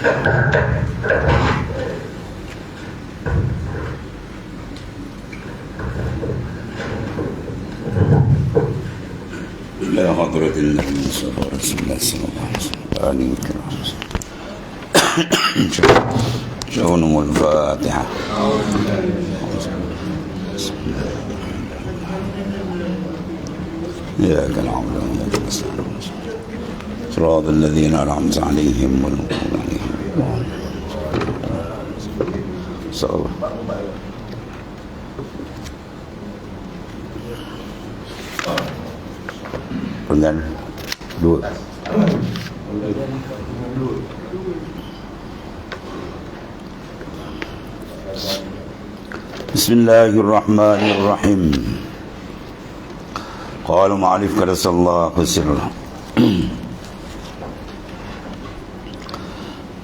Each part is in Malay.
إلى حضرة النبي صلى الله عليه وسلم آله وصحبه شؤونهم الفاتحة. إياك نعبد وإياك نستعين صراط الذين أنعمت عليهم غير المغضوب عليهم صلى الله. Dengan dua. Bismillahirrahmanirrahim. Qala ma'alif karasallahu sirrah.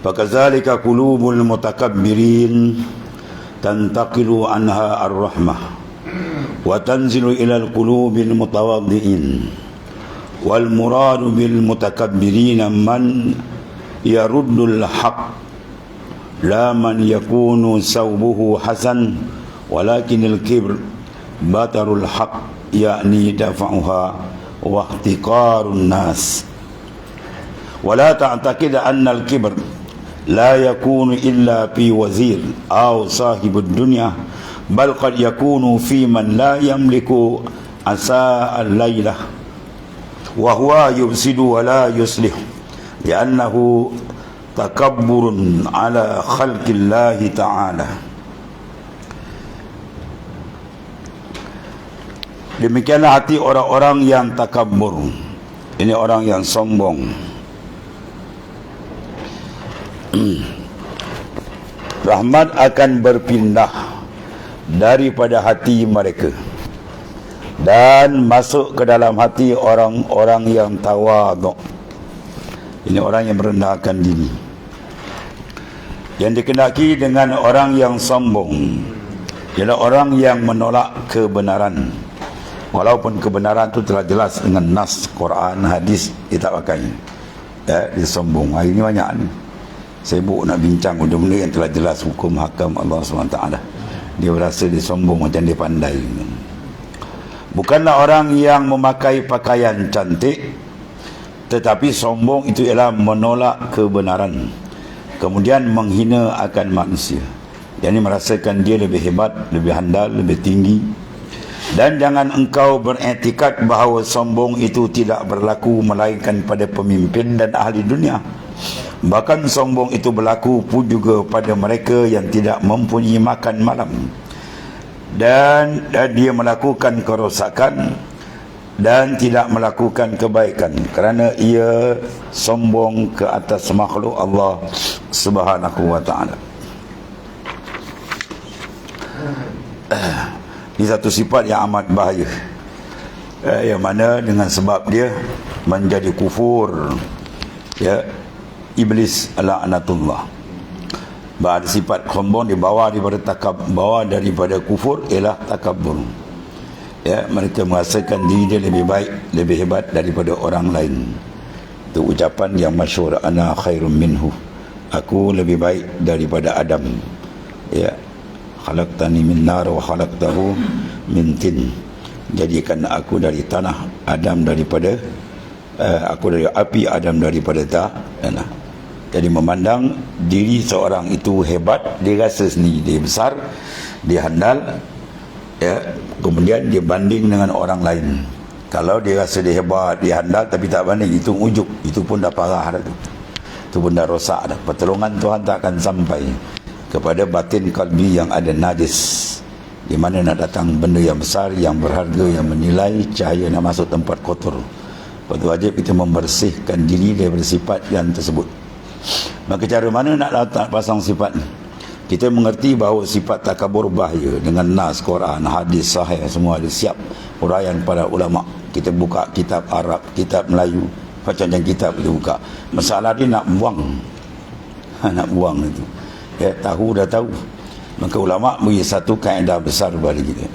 Fakazalika qulubul mutakabbirin tantaqilu anha ar-rahmah wa tanzilu ila al-qulubil mutawaddi'in. Wal muradu bil mutakabbirina man yaruddul haqq la man yakunu sawbuhu hasan walakinil kibr batarul haqq yakni dafa'uha wa ihtiqarun nas. Wala ta'taqid anna al kibr la yakunu illa fi wazir aw sahibud dunya bal qad yakunu fi man la yamliku asa al-lailah wa huwa yufsidu wa la yuslih li'annahu takabburun ala khalqillahi ta'ala. Demikianlah hati orang-orang yang takabbur. Ini orang yang sombong. Rahmat akan berpindah daripada hati mereka dan masuk ke dalam hati orang-orang yang tawaduk. Ini orang yang merendahkan diri, yang dikenaki dengan orang yang sombong ialah orang yang menolak kebenaran, walaupun kebenaran itu telah jelas dengan nas Quran hadis, dia tak pakai, dia sombong. Hari ini banyak ni sibuk nak bincang benda-benda yang telah jelas hukum hakam Allah SWT. Dia berasa dia sombong macam dia pandai. Bukanlah orang yang memakai pakaian cantik, tetapi sombong itu ialah menolak kebenaran, kemudian menghina akan manusia. Yang ini merasakan dia lebih hebat, lebih handal, lebih tinggi. Dan jangan engkau beriktikad bahawa sombong itu tidak berlaku melainkan pada pemimpin dan ahli dunia. Bahkan sombong itu berlaku pun juga pada mereka yang tidak mempunyai makan malam, dan dia melakukan kerosakan dan tidak melakukan kebaikan kerana ia sombong ke atas makhluk Allah Subhanahu wa ta'ala. Ini satu sifat yang amat bahaya, yang mana dengan sebab dia menjadi kufur, ya, iblis la'natullah. Ada sifat sombong dibawa daripada kufur ialah takabbur. Ya, mereka merasakan diri dia lebih baik, lebih hebat daripada orang lain. Itu ucapan yang masyhur, ana khairum minhu, aku lebih baik daripada Adam. Ya, khalaqtani min nar wa khalaqtahu min tin, jadikan aku dari tanah, Adam daripada aku dari api, Adam daripada tanah. Jadi memandang diri seorang itu hebat, dia rasa sendiri dia besar, dia handal, ya, kemudian dia banding dengan orang lain. Kalau dia rasa dia hebat, dia handal tapi tak banding, itu ujub, itu pun dah parah dah tu. Itu pun dah rosak dah. Pertolongan Tuhan tak akan sampai kepada batin kalbi yang ada najis, di mana nak datang benda yang besar, yang berharga, yang menilai, cahaya nak masuk tempat kotor. Lepas wajib kita membersihkan diri daripada sifat yang tersebut. Maka cara mana nak pasang sifat ni? Kita mengerti bahawa sifat takabur bahaya dengan nas Quran, hadis sahih, semua ada siap uraian para ulama. Kita buka kitab Arab, kitab Melayu, macam-macam kitab kita buka. Masalah dia nak buang, nak buang itu, ya, tahu dah tahu. Maka ulama beri satu kaedah besar bagi kita.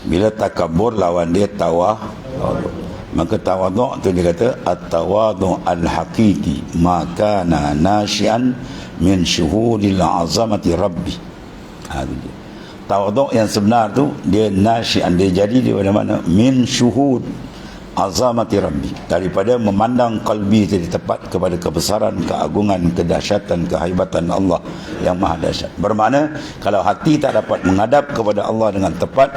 Bila takabur lawan dia Maka tawaduk tu dia kata at-tawaduk al-haqiqi ma kana nasyian min syuhudil azamati rabbi. Tawaduk yang sebenar tu dia nasyian, dia jadi daripada mana? Min syuhud azamati rabbi, daripada memandang qalbi jadi tepat kepada kebesaran, keagungan, kedahsyatan, kehebatan Allah yang maha dahsyat. Bermakna kalau hati tak dapat menghadap kepada Allah dengan tepat,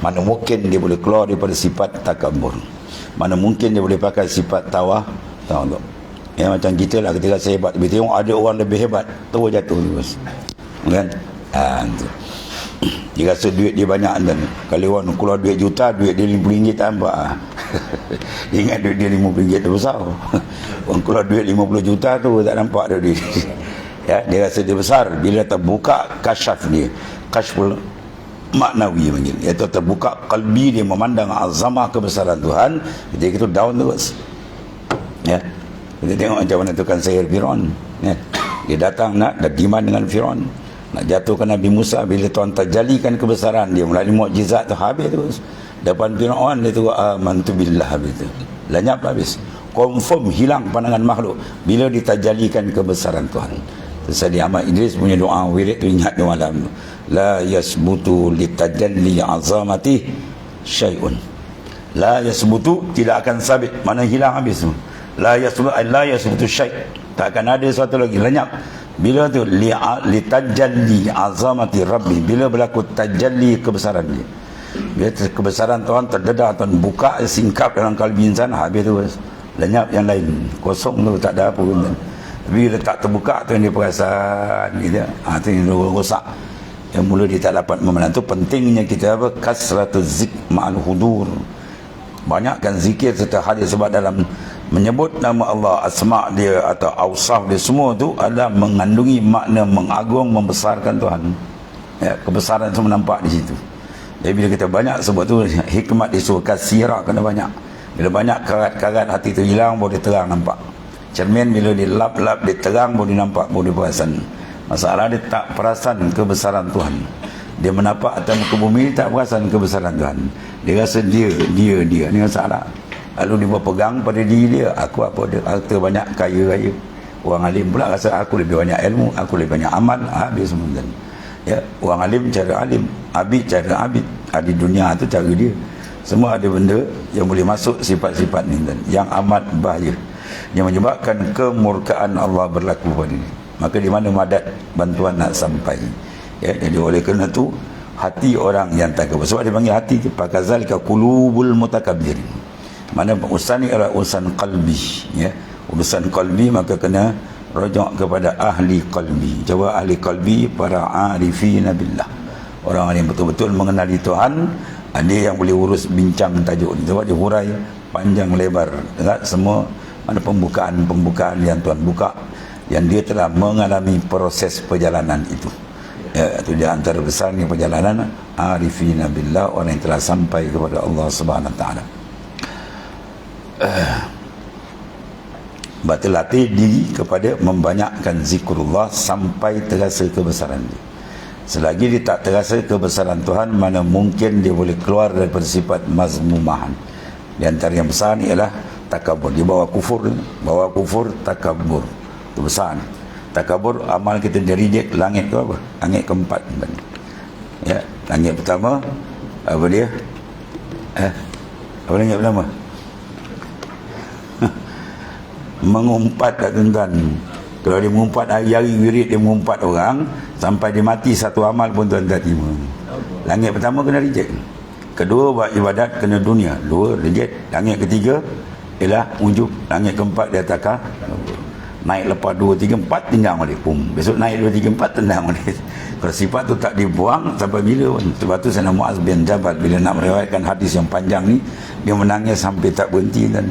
mana mungkin dia boleh keluar daripada sifat takabur, mana mungkin dia boleh pakai sifat tawaduk. Ya, macam kita lah, ketika saya hebat, bila tengok ada orang lebih hebat, terus jatuh terus, kan? Dia rasa duit dia banyak, dan kalau orang keluar duit juta, duit dia RM50 tak nampak. Dia ingat duit dia RM50 tu besar. Orang keluar duit 50 juta tu tak nampak dah dia. Ya, dia rasa dia besar. Bila terbuka kasyaf dia, kasyful maknawi panggil, iaitu terbuka kalbi dia memandang azamah kebesaran Tuhan, ketika itu down terus. Ya, kita tengok macam mana tukang sihir Firaun, ya. Dia datang nak demand dengan Firaun, nak jatuhkan Nabi Musa. Bila Tuhan terjalikan kebesaran dia melalui mukjizat tu, habis terus depan Firaun. Dia tu amantu billah, habis tu lenyap habis, confirm hilang pandangan makhluk bila ditajalikan kebesaran Tuhan. Tadi Ahmad Idris punya doa wirid tu, ingat di malam, la yasbutu litajalli azamati syai'un. La yasbutu, tidak akan sabit, mana hilang habis tu. La yasbutu syai', tak akan ada sesuatu lagi, lenyap. Bila tu litajalli azamati rabbi, bila berlaku tajalli kebesaran dia, bila kebesaran Tuhan terdedah, Tuhan buka singkap dalam kalbi insan, habis tu lenyap yang lain, kosong tu, tak ada apa pun. Tapi bila tak terbuka tu yang dia perasan gitu, tu yang rosak, yang mula dia tak dapat memandang. Tu pentingnya kita apa? Kasratuz zik ma'al hudur, banyakkan zikir serta hadir. Sebab dalam menyebut nama Allah, asma' dia atau awsaf dia, semua tu adalah mengandungi makna mengagung, membesarkan Tuhan, ya, kebesaran semua nampak di situ. Jadi bila kita banyak sebab tu, hikmat disuruh kasirah, kena banyak. Bila banyak karat-karat hati tu hilang, boleh terang nampak. Cermin bila dilap-lap, dia terang, boleh nampak, boleh perasan. Masalah dia tak perasan kebesaran Tuhan. Dia menapak atas muka bumi, tak perasan kebesaran Tuhan. Dia rasa dia ni masalah. Lalu dia berpegang pada diri dia, aku apa dia, harta banyak, kaya. Orang alim pula rasa aku lebih banyak ilmu, aku lebih banyak amal, habis semua. Ya, orang alim cara alim, abid cara abid. Di dunia tu cara dia. Semua ada benda yang boleh masuk sifat-sifat ni, dan yang amat bahaya, yang menyebabkan kemurkaan Allah berlaku pada ini. Maka di mana madat bantuan nak sampai, ya. Jadi oleh kerana tu hati orang yang takabur, sebab dia panggil hati pakazalika qulubul mutakabbir, mana urusan ni adalah urusan qalbi, ya. Urusan qalbi, maka kena rujuk kepada ahli qalbi. Jawab ahli qalbi, para arifina billah, orang yang betul-betul mengenali Tuhan. Dia yang boleh urus bincang tajuk ni, sebab dia hurai panjang lebar, tak? Semua mana pembukaan yang Tuhan buka, yang dia telah mengalami proses perjalanan itu, ya. Itu di antara besarnya perjalanan arifina billah, orang yang telah sampai kepada Allah Subhanahu Wa Taala. Berlatih diri kepada membanyakkan zikrullah sampai terasa kebesaran dia. Selagi dia tak terasa kebesaran Tuhan, mana mungkin dia boleh keluar daripada sifat mazmumahan. Di antara yang besar ni ialah takabur. Dia bawa kufur, takabur. Itu besar ni. Takabur, amal kita dari dia langit ke apa? Langit keempat. Ya, langit pertama apa dia? Apa langit pertama? Mengumpat kat tuan-tuan. Kalau dia mengumpat hari-hari wirid, dia mengumpat orang sampai dia mati, satu amal pun Tuhan tak terima. Langit pertama kena reject. Kedua, buat ibadat kena dunia, 2 reject. Langit ketiga ialah ujub. Langit keempat dia takah naik lepas 2, 3, 4 tendang balik, pum. Besok naik 2, 3, 4 tendang balik. Kalau sifat tu tak dibuang sampai bila pun. Sebab tu Sayyidina Muaz bin Jabal bila nak meriwayatkan hadis yang panjang ni, dia menangis sampai tak berhenti, dan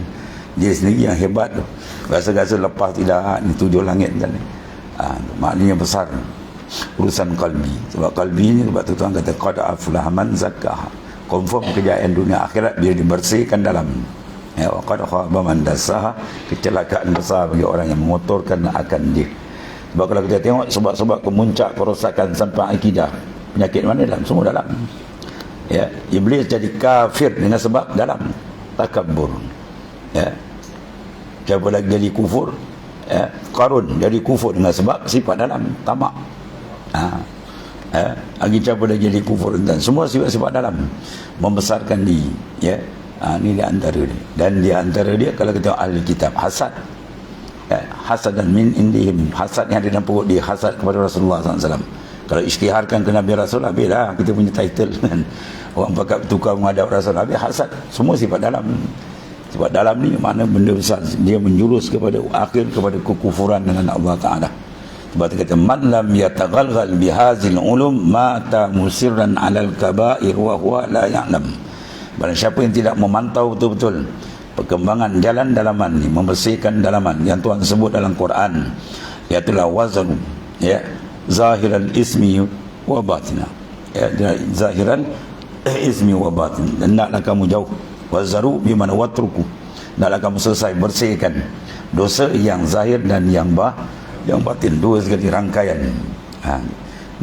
dia sendiri yang hebat tu. Rasa-rasa lepas tidak ni 7 langit kan. Maknanya besar urusan kalbi. Sebab kalbi ni, sebab tu Tuhan kata qad aflaha man zakkaha, confirm kejayaan dunia akhirat bila dibersihkan dalam, ya, wa qad khaba man dassaha, kecelakaan besar bagi orang yang mengotorkan akan dia. Sebab kalau kita tengok sebab-sebab kemuncak kerosakan sampai akidah, penyakit mana dalam, semua dalam, ya. Iblis jadi kafir dengan sebab dalam takabur. Ya. Siapa lagi jadi kufur? Ya. Qarun jadi kufur dengan sebab sifat dalam, tamak. Lagi siapa lagi jadi kufur, dan semua sifat-sifat dalam, membesarkan diri. Ya. Ini di antara dia. Dan di antara dia, kalau kita tengok ahli kitab, hasad. Hasad dan min indihim, hasad yang ada dalam perut dia, hasad kepada Rasulullah SAW. Kalau isytiharkan ke Nabi Rasul, habislah kita punya title kan. Orang pakat tukar menghadap Rasul, habis hasad. Semua sifat dalam. Sifat dalam ni mana benda besar, dia menjurus kepada akhir kepada kekufuran dengan Allah Ta'ala. Sebab dia kata, man lam yataghalghal bihazil ulum mata musirran alal kabair wa huwa la ya'lam. Barang siapa yang tidak memantau betul-betul perkembangan jalan dalaman ni, membersihkan dalaman yang Tuhan sebut dalam Quran, iaitulah wazan, ya, zahiran ismi wa batina, ya, zahiran ismi wa batin. Dan naklah kamu jauh, wazaru bimana watruku, naklah kamu selesai bersihkan dosa yang zahir dan yang batin, dua sekali rangkaian.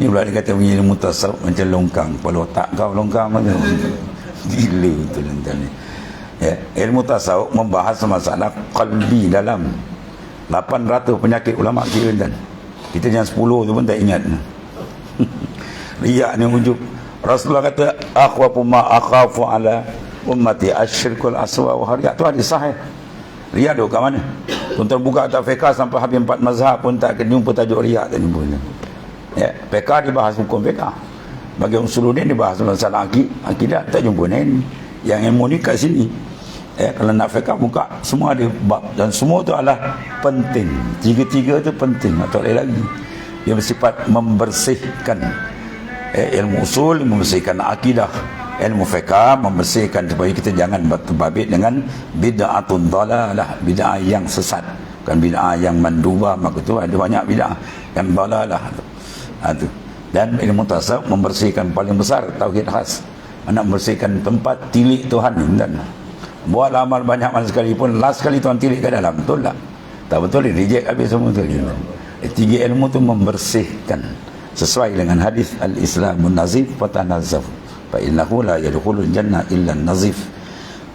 Ni pula dia kata punya ilmu tasawuf macam longkang, kepala otak kau longkang macam gila betul ni. Ya, ilmu tasawuf membahas masalah qalbi dalam 800 penyakit ulama kira kan. Kita yang 10 tu pun tak ingat. Riak ni ujub. Rasulullah kata akhwafu ma akhafu ala ummati asyirkul aswa wa riak. Tu hadis sahih. Riak duk kat mana? Tuan buka tak fiqh sampai habis 4 mazhab pun tak jumpa tajuk riak, tak jumpa. Ya, fiqh dibahas hukum fiqh. Bagi Usuluddin dibahas masalah akidah, tak jumpa ni. Yang ilmu ni kat sini. Kalau nak fiqh buka semua ada bab, dan semua tu adalah penting. Tiga-tiga tu penting, tak boleh lagi. Dia bersifat membersihkan. Ilmu usul membersihkan akidah, ilmu fiqh membersihkan supaya kita jangan berbabit dengan bid'atun dhalalah, bid'ah yang sesat, bukan bid'ah yang mandubah. Maka tu ada banyak bid'ah yang dhalalah tu. Dan ilmu tasawuf membersihkan paling besar tauhid khas, nak membersihkan tempat tilik Tuhan. Dan buat amal banyak mana sekalipun, last sekali Tuhan tilik ke dalam, betul tak? Tak betul, dia reject habis semua tu. Tiga ilmu tu membersihkan sesuai dengan hadis al-Islamun nazif fatanazzafu fa innahu la yadkhulul jannah illa an-nazif.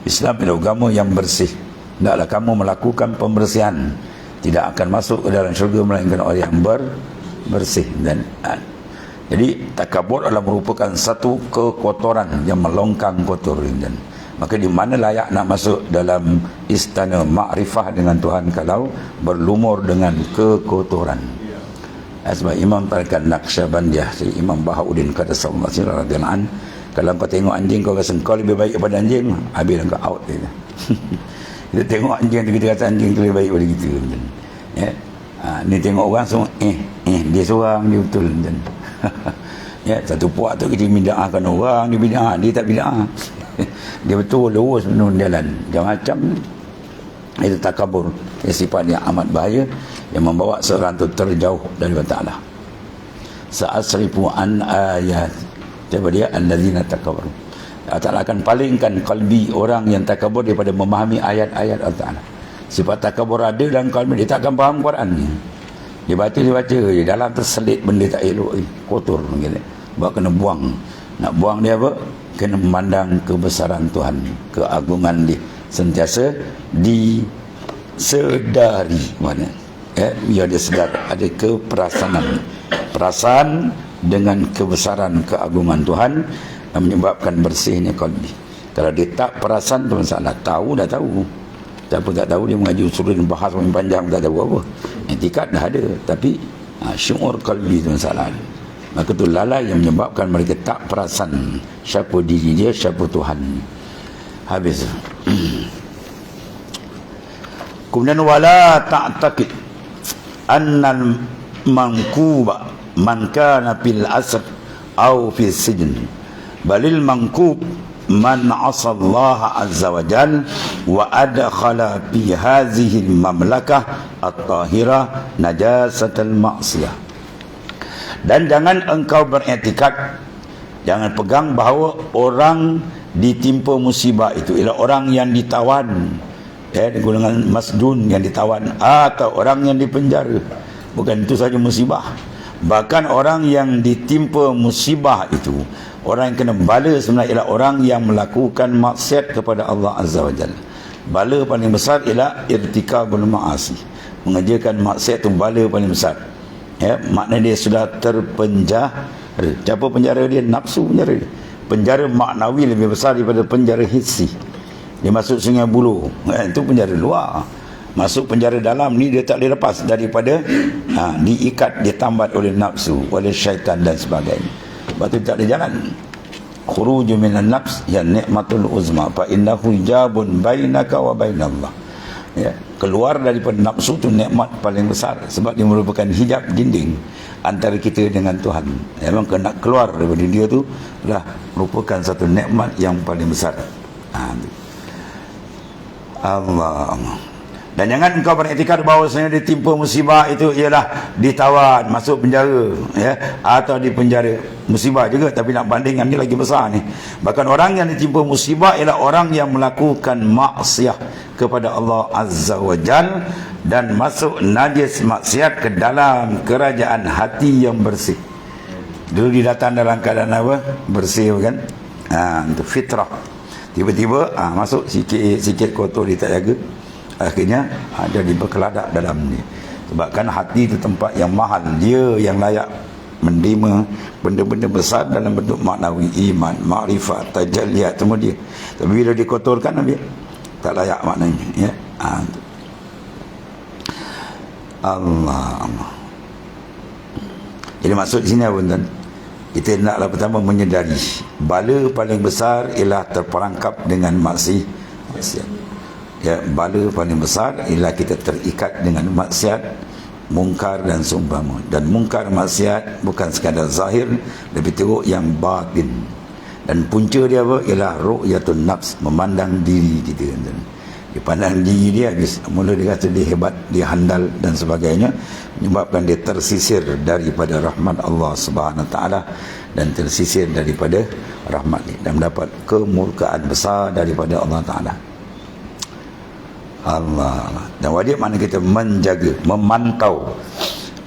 Islam adalah agama yang bersih. Hendaklah kamu melakukan pembersihan, tidak akan masuk ke dalam syurga melainkan orang yang bersih. Dan jadi takabur adalah merupakan satu kekotoran yang melongkang kotor. Dan maka di mana layak nak masuk dalam istana makrifah dengan Tuhan kalau berlumur dengan kekotoran. Sebab Imam Tarikat Naqsyabandiyah, Imam Bahauddin Qadassallahu radhiyallahu anhu, kalau kau tengok anjing kau rasa kau lebih baik daripada anjing, habis kau out dia. Kita tengok anjing tu, kita kata anjing tu lebih baik daripada kita. Ya. Ni tengok orang semua dia seorang, dia betul. Ya, satu puak tu kita bid'ahkan orang, dia bid'ah, dia tak bid'ah. Dia betul lurus menurun jalan. Macam itu takabur, sifat yang amat bahaya yang membawa seorang tu terjauh daripada Allah. Sa'asrifu an ayat, siapa dia? Allazina takabur. Allah Ta'ala akan palingkan kalbi orang yang takabur daripada memahami ayat-ayat Allah Ta'ala. Sifat takabur ada dalam kalbi, dia tak akan faham Quran ni. Dia baca je, dalam terselit benda tak elok, kotor gitu. Bawa kena buang. Nak buang dia apa? Kena memandang kebesaran Tuhan, keagungan dia, sentiasa disedari. Mana? Biar dia sedar, ada perasaan dengan kebesaran keagungan Tuhan yang menyebabkan bersihnya kalbi. Kalau dia tak perasan tu masalah. Tahu dah tahu, siapa tak tahu dia mengaji Usuluddin bahas yang panjang tak tahu apa. Etikat dah ada, tapi syuur kalbi tu masalah. Maka tu lalai yang menyebabkan mereka tak perasan siapa diri dia, siapa Tuhan. Habis. Kemudian wala ta'taqid annal mankuba man kana fil asr au fil sijn, balil mankub man asa Allah azza wa jal wa adkhala fi hadhihi al mamlakah at-tahirah najasatal ma'siyah. Dan jangan engkau beriktikad, jangan pegang bahawa orang ditimpa musibah itu ialah orang yang ditawan, golongan masjun yang ditawan, atau orang yang dipenjara. Bukan itu saja musibah, bahkan orang yang ditimpa musibah itu, orang yang kena bala sebenarnya ialah orang yang melakukan maksiat kepada Allah Azza wa Jalla. Bala paling besar ialah irtikabul ma'asi. Mengerjakan maksiat itu bala paling besar. Ya, maknanya dia sudah terpenjara. Siapa penjara dia? Nafsu penjara dia. Penjara maknawi lebih besar daripada penjara hissi. Dia masuk Sungai Buloh, itu penjara luar. Masuk penjara dalam ni dia tak boleh lepas daripada diikat, ditambat oleh nafsu, oleh syaitan dan sebagainya. Sebab tu tak ada jalan. Khuruju minan nafs ya ni'matul uzma fa innahu hijabun bainaka wa bainallah. Ya, keluar daripada nafsu tu nikmat paling besar, sebab dia merupakan hijab dinding antara kita dengan Tuhan. Memang kena keluar daripada dia tu dah merupakan satu nikmat yang paling besar. Allah. Dan jangan engkau beriktikad bahawasanya ditimpa musibah itu ialah ditawan, masuk penjara, ya, atau di penjara. Musibah juga, tapi nak bandingkan dia lagi besar ni. Bahkan orang yang ditimpa musibah ialah orang yang melakukan maksiat kepada Allah Azza wa Jal dan masuk najis maksiat ke dalam kerajaan hati yang bersih. Dulu dia datang dalam keadaan apa? Bersih, kan? Itu fitrah. Tiba-tiba masuk sikit kotor, dia tak jaga. Akhirnya jadi berkeladak dalam ni. Sebab kan hati itu tempat yang mahal, dia yang layak menerima benda-benda besar dalam bentuk maknawi, iman, makrifat, tajalliyat, semua dia. Tapi bila dikotorkan, dia tak layak maknanya, ya. Allah. Jadi maksud di sini apa, tuan? Kita naklah pertama menyedari bala paling besar ialah terperangkap dengan maksiat. Ya, bala paling besar ialah kita terikat dengan maksiat, mungkar dan seumpama. Dan mungkar maksiat bukan sekadar zahir, lebih teruk yang batin. Dan punca dia apa? Ialah ru'yatun nafs, memandang diri kita. Dia pandang diri dia habis, mula dia kata dia hebat, dia handal dan sebagainya, menyebabkan dia tersisir daripada rahmat Allah Subhanahu Wa Taala dan tersisir daripada rahmat dia dan mendapat kemurkaan besar daripada Allah Taala. Allah. Dan wajib mana kita menjaga, memantau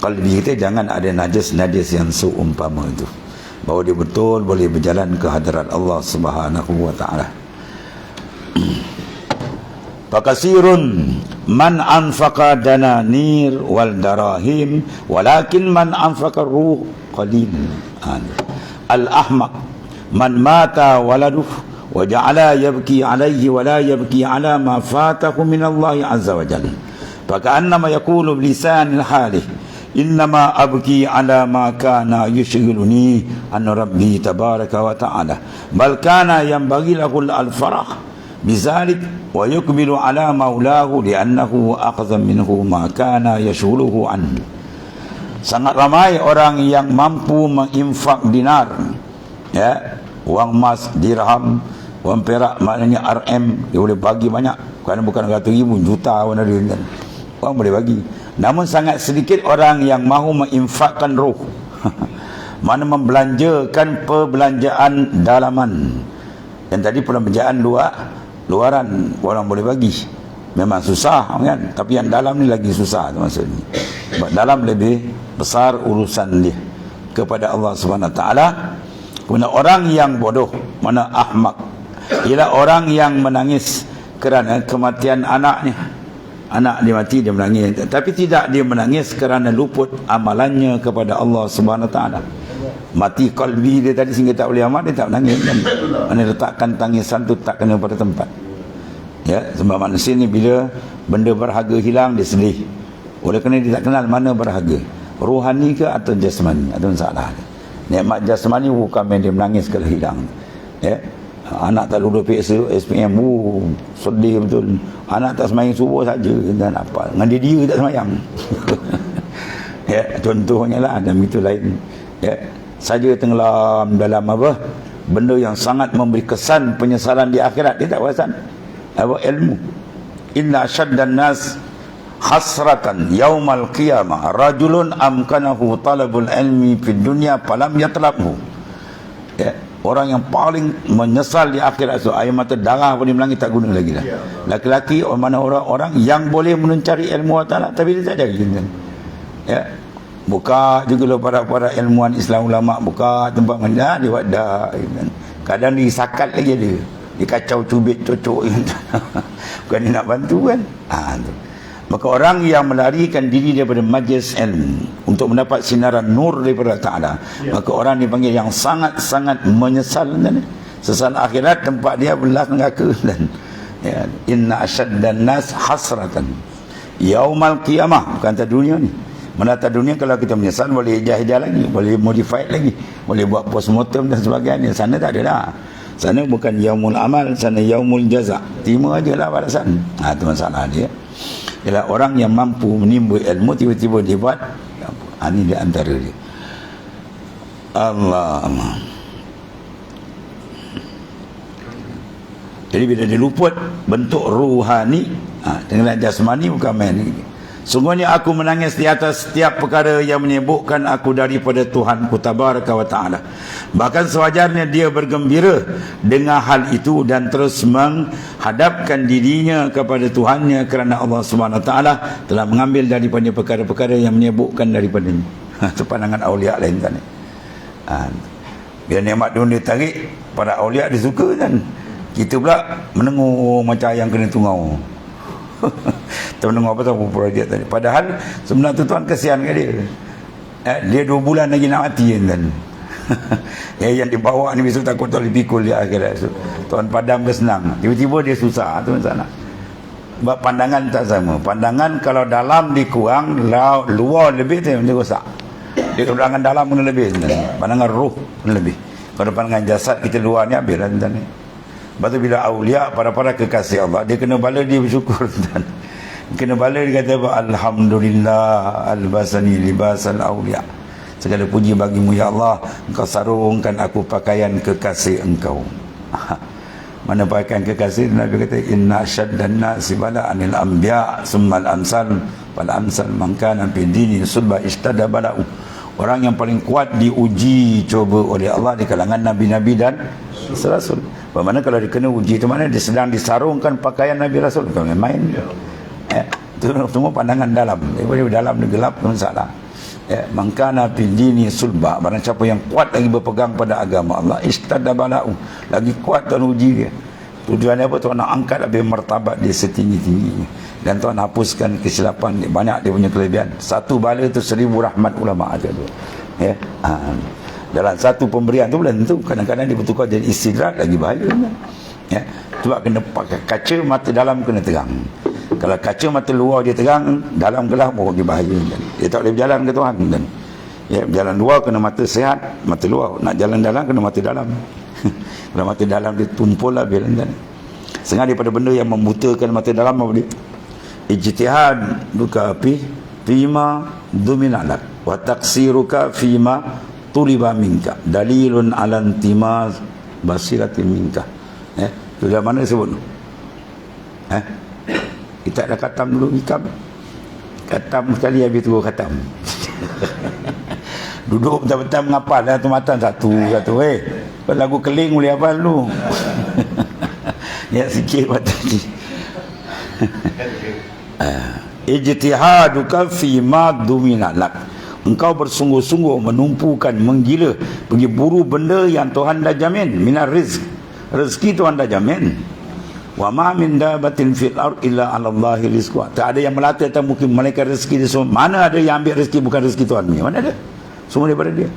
kalbi kita, jangan ada najis-najis yang seumpama itu, bahawa dia betul boleh berjalan ke hadarat Allah Subhanahu wa taala. Fakasirun man anfaqa dananir wal darahim walakin man anfaqa ruh qalil. Al-ahmaq man mata waladuh وجعل يبكي عليه ولا يبكي على ما فاته من الله عز وجل فكأنما يقول بلسان الحال إنما أبكي على ما كان يشغلني عن ربي تبارك وتعالى بل كان ينبغي له الفرح بذلك ويقبل على مولاه لأنه أخذ منه ما كان يشغله عنه. Sangat ramai orang yang mampu menginfak dinar, ya, wang emas, dirham, wang perak, maknanya RM, dia boleh bagi banyak, kerana bukan ratus ribu, juta pun ada, kan? Orang boleh bagi. Namun sangat sedikit orang yang mahu menginfakkan roh mana membelanjakan perbelanjaan dalaman. Dan tadi perbelanjaan luaran orang boleh bagi, memang susah, kan? Tapi yang dalam ni lagi susah, maksudnya. Sebab dalam lebih besar urusan dia kepada Allah Subhanahu Wa Taala. Kemudian orang yang bodoh, mana ahmak, ialah orang yang menangis kerana kematian anaknya. Anak dia mati, dia menangis, tapi tidak dia menangis kerana luput amalannya kepada Allah Subhanahu Wa Taala. Mati kalbi dia tadi sehingga tak boleh amal, dia tak menangis, kan? Mana letakkan tangisan tu tak kena pada tempat. Ya, sebab manusia ni bila benda berharga hilang, dia sedih. Oleh kerana dia tak kenal mana berharga, rohani ke atau jasmani, atau masalah dia. Nikmat jasmani bukan main dia menangis kalau hilang, ya. Anak tak lulus PSA, SPM, sedih betul. Anak tak semayang subuh saja, dan apa dengan dia tak semayang. Ya, contohnya lah, dan begitu lain, ya. Saja tenggelam dalam apa, benda yang sangat memberi kesan penyesalan di akhirat, dia tak perasan apa ilmu. Inna syaddan nas hasratan yaumal qiyamah rajulun amkanahu talabul ilmi fid dunya falam yatlabhu. Ya, orang yang paling menyesal di akhirat itu, air mata darah pun di melangit tak guna lagi dah. Laki-laki mana orang-orang yang boleh mencari ilmu Allah Ta'ala tapi dia tak cari, kan? Ya, buka juga lah para ilmuwan Islam, ulama buka tempat mana dia buat dah, kan? Kadang disakat lagi ada, Dia kacau cubit cocok. Bukan dia nak bantu kan. Tu. Maka orang yang melarikan diri daripada majlis ilmu untuk mendapat sinaran nur daripada Ta'ala, maka orang dipanggil yang sangat-sangat menyesal. Sesal akhirat tempat dia belah neraka. Dan inna asyaddan nas hasratan yaumal qiyamah. Bukan atas dunia ni. Mana atas dunia kalau kita menyesal boleh jahidah lagi, boleh modified lagi, boleh buat postmortem dan sebagainya. Sana tak ada dah. Sana bukan yaumul amal, sana yaumul jaza. Terima aje lah balasan. Itu masalah dia. Ialah orang yang mampu menimbul ilmu tiba-tiba dia buat. Ini di antara dia. Allah. Jadi bila dia luput bentuk ruhani, dengan jasmani bukan main. Sungguhnya aku menangis di atas setiap perkara yang menyebutkan aku daripada Tuhanku Tabaraka wa Ta'ala. Bahkan sewajarnya dia bergembira dengan hal itu dan terus menghadapkan dirinya kepada Tuhannya kerana Allah Subhanahu wa Ta'ala telah mengambil daripada perkara-perkara yang menyebutkan daripadanya. Itu pandangan awliya lain kan. Bila nikmat dunia tarik, para awliya dia suka kan. Kita pula menengok macam ayam kena tungau. Kita menengok apa tahu projek tadi. Padahal sebenarnya Tuhan kesian kat dia. Dia 2 bulan lagi nak mati kan. Yang dibawa ni besok takut tak boleh pikul dia akhirat. So, Tuhan padam ke senang. Tiba-tiba dia susah. Itu masalah. Sebab pandangan tak sama. Pandangan kalau dalam dikurang, luar lebih tu dia rosak. Dia pandangan dalam kena lebih. Pandangan roh kena lebih. Kalau pandangan jasad kita luar ni habis lah tuan ni. Lepas tu bila awliya, para-para kekasih Allah, dia kena bala dia bersyukur tuan. Kena bala dia kata alhamdulillah albasani libasal awliya. Segala puji bagimu ya Allah, engkau sarungkan aku pakaian kekasih engkau. Mana pakaian kekasih? Nabi kata inna syaddan nasi bala'anil anbiya summal amsal wal amsal man kana fi dini sulba istada bala'u. Orang yang paling kuat diuji coba oleh Allah di kalangan nabi-nabi dan rasul. Bagaimana kalau dia kena uji itu mana dia sedang disarungkan pakaian Nabi Rasul. Bukan main. Itu semua pandangan dalam. Daripada dalam dia gelap itu masalah. Mangkana fil dini sulba. Barang siapa yang kuat lagi berpegang pada agama Allah, istada bala'u. Lagi kuat Tuhan uji dia. Tujuannya apa? Tuhan nak angkat habis martabat dia setinggi-tingginya. Dan Tuhan hapuskan kesilapan dia. Banyak dia punya kelebihan. Satu bala itu 1000 rahmat ulama aja tu. Dalam satu pemberian tu belum tentu. Kadang-kadang dia bertukar jadi istidrak, lagi bahaya kan? Sebab kena pakai kaca mata dalam kena terang. Kalau kaca mata luar dia terang, dalam gelap, dia bahaya kan? Dia tak boleh berjalan ke Tuhan kan? Berjalan luar kena mata sehat, mata luar. Nak jalan dalam kena mata dalam. Kalau mata dalam dia tumpul lah kan? Setengah daripada benda yang membutakan mata dalam apa dia? Ijtihad duka api fima duminalak wa taksiruka fima tuliba minka dalilun alantima basiratin minka. Itu dah mana sebut? Kita dah khatam dulu kitab. Khatam sekali habis tu khatam. Duduk betul-betul menghafal dah tu matan satu. Lagu keling boleh hafal dulu. Ya sikit matan ni. Ijtihaduka fima duminalak. Engkau bersungguh-sungguh menumpukan, menggila, pergi buru benda yang Tuhan dah jamin. Minar rizq, rezeki Tuhan dah jamin. Wa ma min dabatin fil ard illa 'ala Allahi rizquha. Tak ada yang melata atas muka malaikat rezeki dia semua. Mana ada yang ambil rezeki bukan rezeki Tuhan ni? Mana ada? Semua daripada dia.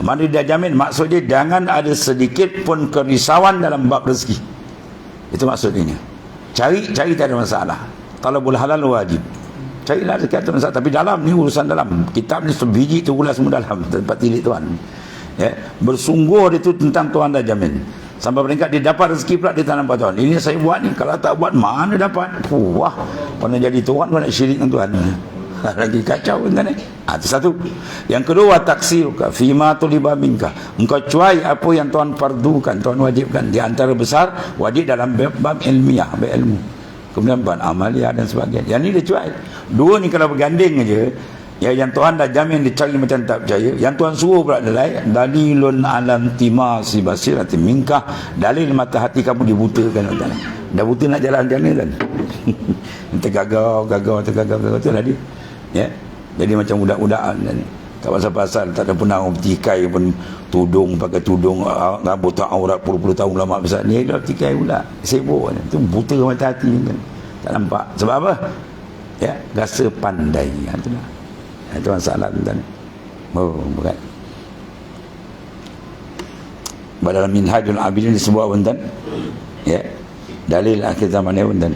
Mana dia jamin? Maksud dia jangan ada sedikit pun kerisauan dalam bab rezeki. Itu maksudnya. Cari tak ada masalah. Talabul halal wajib. Carilah rezeki itu masalah. Tapi dalam ni urusan dalam. Kitab ni sebiji tu ulas semua dalam tempat tilik Tuhan. Bersungguh itu tentang Tuhan dah jamin. Sampai peringkat dia dapat rezeki pula dia tak nampak Tuhan. Ini saya buat ni, kalau tak buat mana dapat? Wah, pernah jadi Tuhan pun nak syirik dengan Tuhan. Lagi kacau kan ni. Itu satu. Yang kedua, taksiruka fima tuliba minka. Engkau cuai apa yang Tuhan fardukan, Tuhan wajibkan. Di antara besar wajib dalam bab ilmiah, bab ilmu. Kemudian bab amalia dan sebagainya. Yang ni dia cuai. Dua ni kalau berganding aja, ya, yang Tuhan dah jamin dicari macam tak percaya. Yang Tuhan suruh pula adalah dalilun alam timasi basirati minka. Dalil mata hati kamu dibutakan. Dah buta nak jalan-jalan kan. Tergagau tu lah dia. Ya. Jadi macam budak-budak Tak pasal-pasal, tak ada pernah orang bertikai pun tudung, pakai tudung, rambut tak aurat puluh-puluh tahun lama besar. Ni dah bertikai pula. Sibuk. Itu buta mata hati kan. Tak nampak. Sebab apa? Ya, rasa pandai. Itulah. Itu masalah tuan. Oh, bukan. Dalam Minhajul Abidin disebut tuan. Ya. Dalil akhir zaman ni tuan.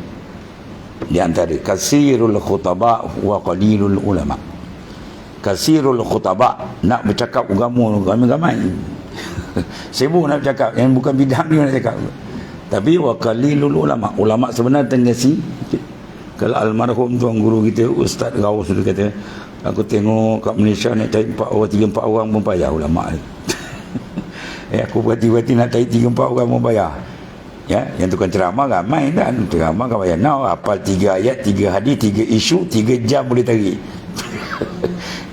Di antara kasirul khutaba wa qalilul ulama. Kasirul khutaba, nak bercakap agama ramai-ramai. Sibuk nak bercakap yang bukan bidang dia nak cakap. Tapi wa qalilul ulama. Ulama sebenarnya tendensi. Kalau almarhum tuan guru kita Ustaz Gaus tu kata, aku tengok kat Malaysia nak cari 3-4 orang pun payah ulama ni. Aku berhati-hati nak cari 3-4 orang pun payah. Ya, yang tukang ceramah ramai kan. Ceramah kan payah. Now hafal 3 ayat, 3 hadis, 3 isu, 3 jam boleh tarik.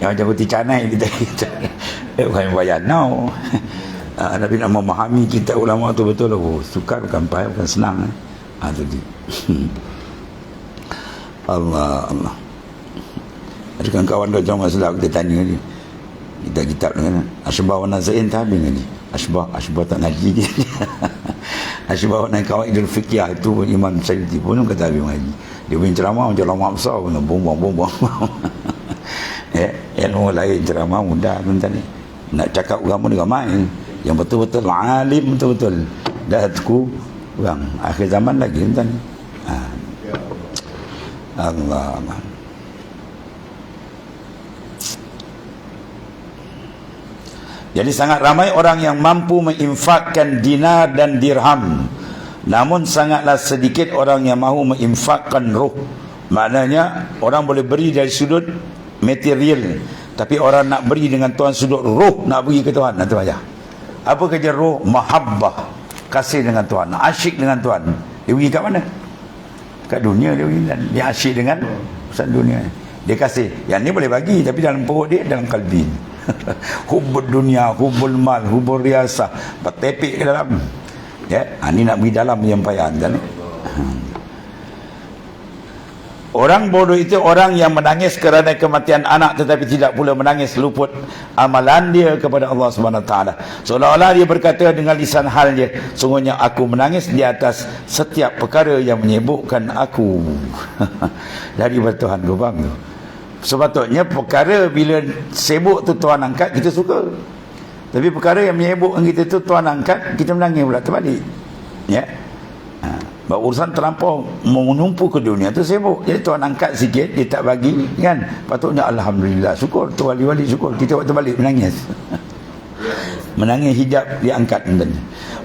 Yang macam putih canai kita bukan yang bayar now. Tapi nak memahami kitab ulama tu betul. Sukar bukan payah, bukan senang. Itu dia. Allah. Ada kawan-kawan dah jauh masalah, kita tanya dia kitab dengan Asybah wa Nazain tak habis ni. Asybah tak ngaji. Asybah wa Nazain kawan Idul Fiqhiyah itu Imam Syariti pun kata habis ngaji. Dia punya ceramah macam lama besar pun bombong. Ilmu lain ceramah mudah tuan ni. Nak cakap agama ni ramai. Yang betul-betul alim betul-betul. Dah kurang. Akhir zaman lagi tuan ni. Allah. Jadi sangat ramai orang yang mampu menginfakkan dinar dan dirham. Namun sangatlah sedikit orang yang mahu menginfakkan ruh. Maknanya orang boleh beri dari sudut material, tapi orang nak beri dengan Tuhan sudut roh, nak beri ke Tuhan. Itu aja. Apa kerja roh? Mahabbah, kasih dengan Tuhan, asyik dengan Tuhan. Dia pergi kat mana? Kat dunia dia pergi. Dia asyik dengan urusan dunia. Dia kasih. Yang ni boleh bagi, tapi dalam perut dia, dalam kalbi. Hubbul dunia, hubbul mal, hubbul riasah, bertepik ke dalam. Ya, ni nak pergi dalam yang payah kan. Orang bodoh itu orang yang menangis kerana kematian anak tetapi tidak pula menangis luput amalan dia kepada Allah Subhanahu Wa Taala. Seolah-olah dia berkata dengan lisan hal dia, sungguhnya aku menangis di atas setiap perkara yang menyibukkan aku. Dari Tuhan ku bang tu. Sepatutnya perkara bila sibuk tu Tuhan angkat, kita suka. Tapi perkara yang menyibukkan kita tu Tuhan angkat, kita menangis pula terbalik. Ya. Bahawa urusan terlampau menumpu ke dunia tu sibuk. Jadi Tuhan angkat sikit, dia tak bagi kan. Patutnya alhamdulillah, syukur tu wali-wali syukur. Kita waktu balik menangis. Menangis hijab diangkat.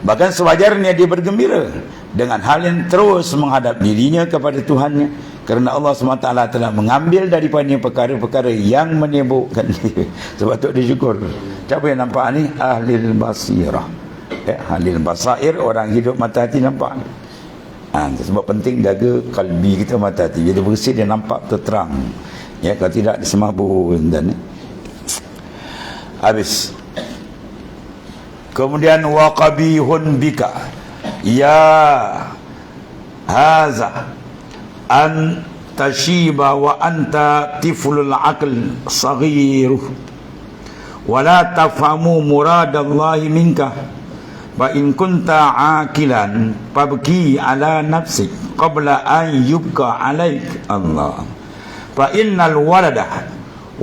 Bahkan sewajarnya dia bergembira dengan hal yang terus menghadap dirinya kepada Tuhannya, kerana Allah SWT telah mengambil daripada perkara-perkara yang menyibukkan dia. Sebab tu dia syukur. Siapa yang nampak ni? Ahlil basirah. Ahlil basair, orang hidup mata hati nampak. Sebab penting jaga kalbi kita, mata hati. Bila bersih dia nampak terang. Ya, kalau tidak dia semabuk dan habis. Kemudian waqabihun bika ya haza an tashiba wa anta tiflul aql saghiruh wa la tafhamu muradallahi minka. Fa in kunta aqilan fabki ala nafsik qabla an yubqa alaik. Allah. Fa innal walada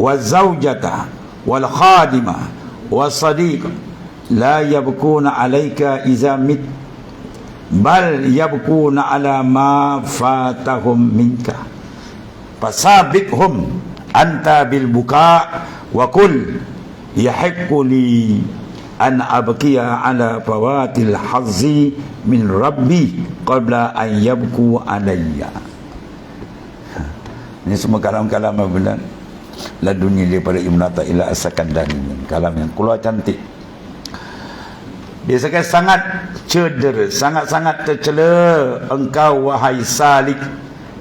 wa zawjata wal khadima wa sadiq la yabkuna alaika iza mit bal yabkuna ala ma fatahum minka. Fasabiqhum anta bil buka wa qul yahiqqu li an abqiya ala fawatil hazzi min rabbi qabla an yabku alayya. Ini semua kalam-kalam benar la dunia daripada Ibn Athaillah As-Sakandari. Kalam yang keluar cantik. Dia sangat cedera, sangat-sangat tercela engkau wahai salik.